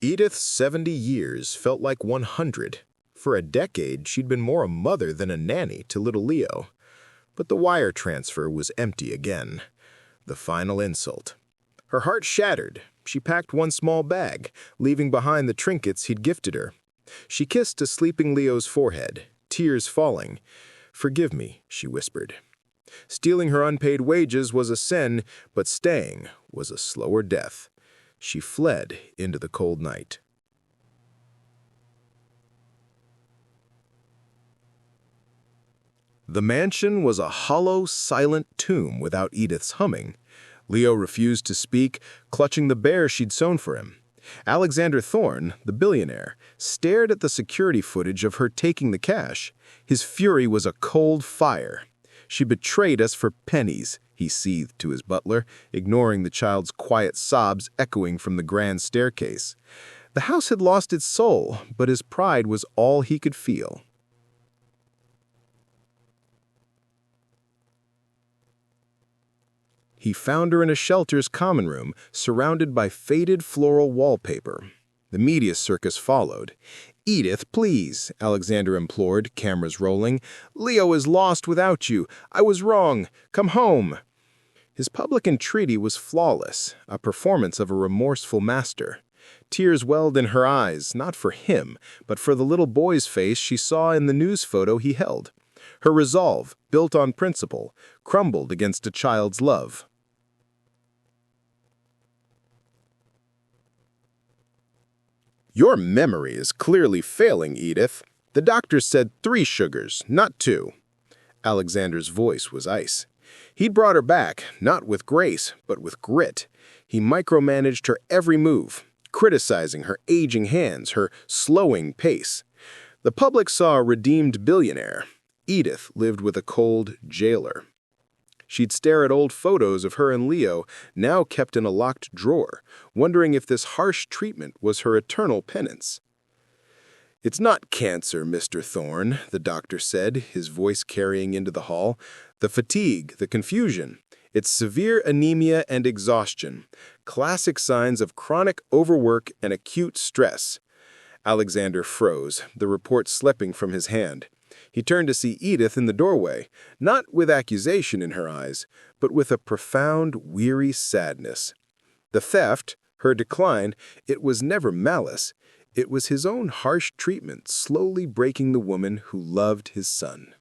Edith's 70 years felt like 100. For a decade, she'd been more a mother than a nanny to little Leo. But the wire transfer was empty again. The final insult. Her heart shattered. She packed one small bag, leaving behind the trinkets he'd gifted her. She kissed a sleeping Leo's forehead, tears falling. "Forgive me," she whispered. Stealing her unpaid wages was a sin, but staying was a slower death. She fled into the cold night. The mansion was a hollow, silent tomb without Edith's humming. Leo refused to speak, clutching the bear she'd sewn for him. Alexander Thorne, the billionaire, stared at the security footage of her taking the cash. His fury was a cold fire. "She betrayed us for pennies," he seethed to his butler, ignoring the child's quiet sobs echoing from the grand staircase. The house had lost its soul, but his pride was all he could feel. He found her in a shelter's common room, surrounded by faded floral wallpaper. The media circus followed. "Edith, please," Alexander implored, cameras rolling. "Leo is lost without you. I was wrong. Come home." His public entreaty was flawless, a performance of a remorseful master. Tears welled in her eyes, not for him, but for the little boy's face she saw in the news photo he held. Her resolve, built on principle, crumbled against a child's love. "Your memory is clearly failing, Edith. The doctor said 3 sugars, not 2. Alexander's voice was ice. He'd brought her back, not with grace, but with grit. He micromanaged her every move, criticizing her aging hands, her slowing pace. The public saw a redeemed billionaire. Edith lived with a cold jailer. She'd stare at old photos of her and Leo, now kept in a locked drawer, wondering if this harsh treatment was her eternal penance. "It's not cancer, Mr. Thorne," the doctor said, his voice carrying into the hall. "The fatigue, the confusion. It's severe anemia and exhaustion, classic signs of chronic overwork and acute stress." Alexander froze, the report slipping from his hand. He turned to see Edith in the doorway, not with accusation in her eyes, but with a profound, weary sadness. The theft, her decline, it was never malice. It was his own harsh treatment slowly breaking the woman who loved his son.